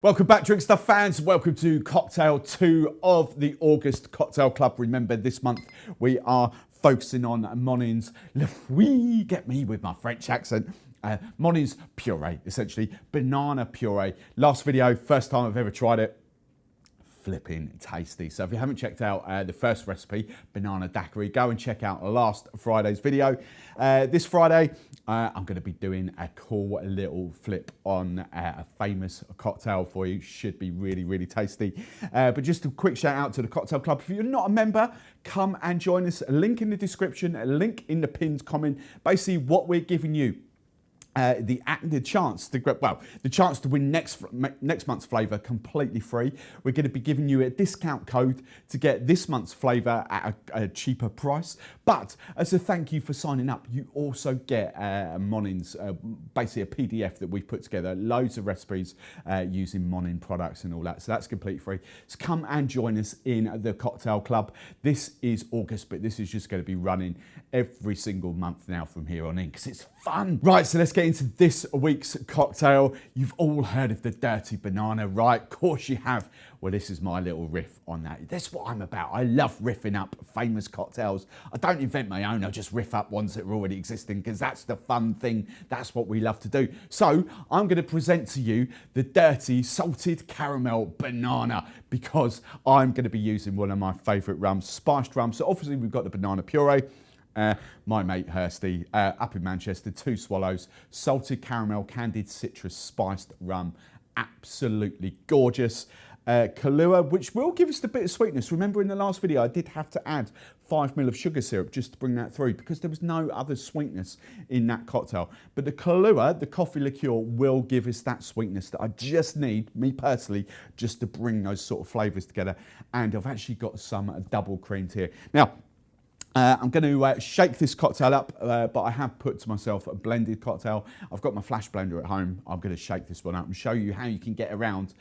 Welcome back, Drinkstuff fans. Welcome to Cocktail 2 of the August Cocktail Club. Remember, this month we are focusing on Monin's get me with my French accent. Monin's puree, essentially, banana puree. Last video, first time I've ever tried it. Flipping tasty. So if you haven't checked out the first recipe, banana daiquiri, go and check out last Friday's video. This Friday, I'm going to be doing a cool little flip on a famous cocktail for you. Should be really, really tasty. But just a quick shout out to the Cocktail Club. If you're not a member, come and join us. A link in the description, a link in the pinned comment. Basically, what we're giving you. The chance to win next month's flavour completely free. We're going to be giving you a discount code to get this month's flavour at a cheaper price. But as a thank you for signing up, you also get Monin's, basically a PDF that we've put together, loads of recipes using Monin products and all that. So that's completely free. So come and join us in the Cocktail Club. This is August, but this is just going to be running every single month now from here on in because it's fun. Right, so let's get into this week's cocktail. You've all heard of the dirty banana, right? Of course you have. Well, this is my little riff on that. That's what I'm about. I love riffing up famous cocktails. I don't invent my own. I just riff up ones that are already existing because that's the fun thing. That's what we love to do. So I'm going to present to you the dirty salted caramel banana because I'm going to be using one of my favourite rums, spiced rum. So obviously we've got the banana puree. My mate Hursty up in Manchester, 2 swallows, salted caramel, candied citrus, spiced rum, absolutely gorgeous. Kahlua, which will give us the bit of sweetness. Remember in the last video, I did have to add 5 ml of sugar syrup just to bring that through because there was no other sweetness in that cocktail. But the Kahlua, the coffee liqueur, will give us that sweetness that I just need, me personally, just to bring those sort of flavours together. And I've actually got some double creamed here. Now, I'm going to shake this cocktail up, but I have put to myself a blended cocktail. I've got my flash blender at home. I'm going to shake this one up and show you how you can get around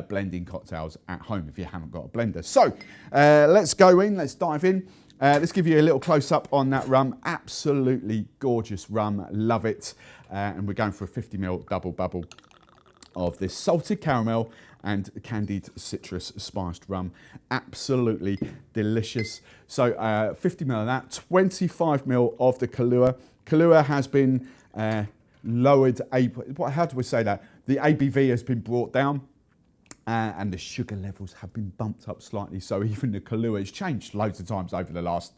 blending cocktails at home if you haven't got a blender. So let's go in, let's dive in. Let's give you a little close up on that rum. Absolutely gorgeous rum, love it. And we're going for a 50 ml double bubble of this salted caramel and candied citrus spiced rum. Absolutely delicious. So 50 ml of that, 25 ml of the Kahlua. Kahlua has been lowered, how do we say that? The ABV has been brought down and the sugar levels have been bumped up slightly. So even the Kahlua has changed loads of times over the last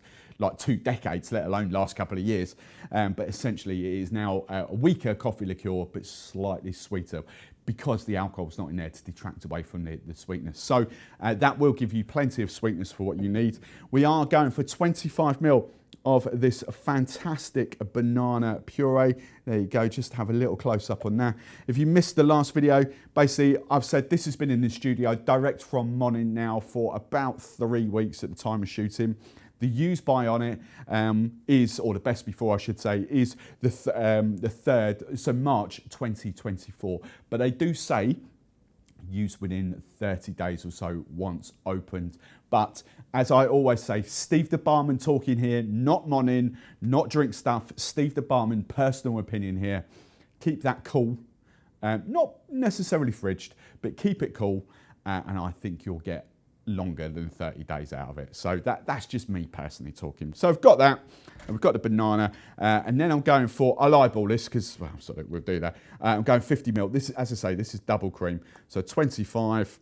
2 decades, let alone last couple of years. But essentially it is now a weaker coffee liqueur, but slightly sweeter because the alcohol's not in there to detract away from the sweetness. So that will give you plenty of sweetness for what you need. We are going for 25 ml of this fantastic banana puree. There you go, just have a little close up on that. If you missed the last video, basically I've said this has been in the studio direct from Monin now for about 3 weeks at the time of shooting. The use by on it is, or the best before I should say, is the 3rd, so March 2024. But they do say use within 30 days or so once opened. But as I always say, Steve the barman talking here, not Monin, not Drinkstuff, Steve the barman, personal opinion here. Keep that cool, not necessarily fridged, but keep it cool, and I think you'll get longer than 30 days out of it. So that's just me personally talking. So I've got that, and we've got the banana, and then I'm going for, I'll eyeball this because, well, sorry, we'll do that. I'm going 50 ml. This is, as I say, this is double cream. So 25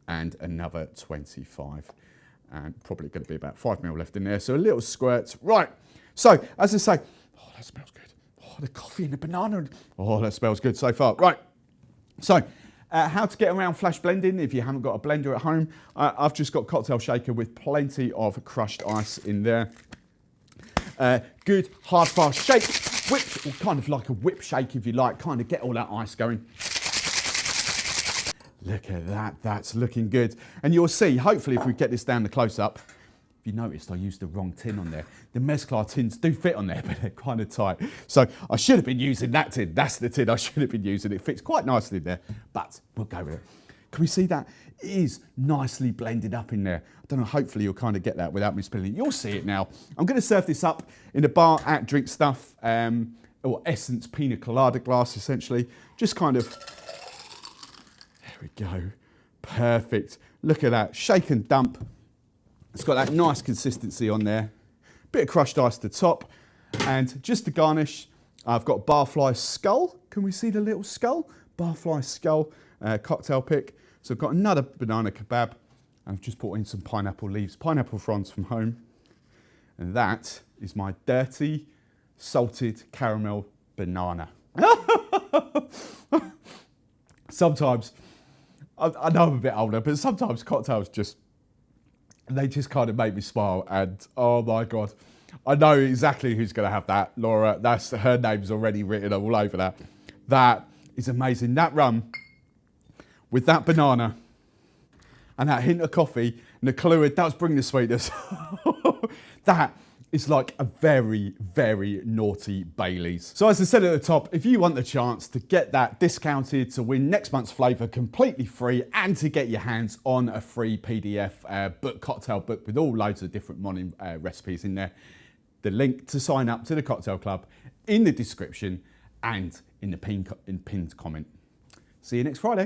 and another 25. And probably going to be about 5 ml left in there. So a little squirt. Right. So as I say, oh, that smells good. Oh, the coffee and the banana. Oh, that smells good so far. Right. So how to get around flash blending if you haven't got a blender at home. I've just got cocktail shaker with plenty of crushed ice in there. Good hard fast shake, whip, or kind of like a whip shake if you like, kind of get all that ice going. Look at that, that's looking good. And you'll see, hopefully if we get this down the close up, if you noticed I used the wrong tin on there. The Mezclar tins do fit on there, but they're kind of tight. So I should have been using that tin. That's the tin I should have been using. It fits quite nicely there, but we'll go with it. Can we see that? It is nicely blended up in there. I don't know, hopefully you'll kind of get that without me spilling it. You'll see it now. I'm going to serve this up in a bar at Drinkstuff, or Essence Pina Colada glass, essentially. Just kind of, there we go. Perfect. Look at that. Shake and dump. It's got that nice consistency on there. Bit of crushed ice at the top. And just to garnish, I've got barfly skull. Can we see the little skull? Barfly skull cocktail pick. So I've got another banana kebab. I've just put in some pineapple leaves, pineapple fronds from home. And that is my dirty, salted caramel banana. Sometimes, I know I'm a bit older, but sometimes cocktails they just kind of make me smile. And oh my God, I know exactly who's going to have that. Laura, her name's already written all over that. That is amazing. That rum with that banana and that hint of coffee and the Kahlua, that was bringing the sweetness. That is like a very, very naughty Baileys. So as I said at the top, if you want the chance to get that discounted to win next month's Flavour completely free and to get your hands on a free PDF cocktail book with all loads of different Monin recipes in there, the link to sign up to the cocktail club in the description and in the pinned comment. See you next Friday.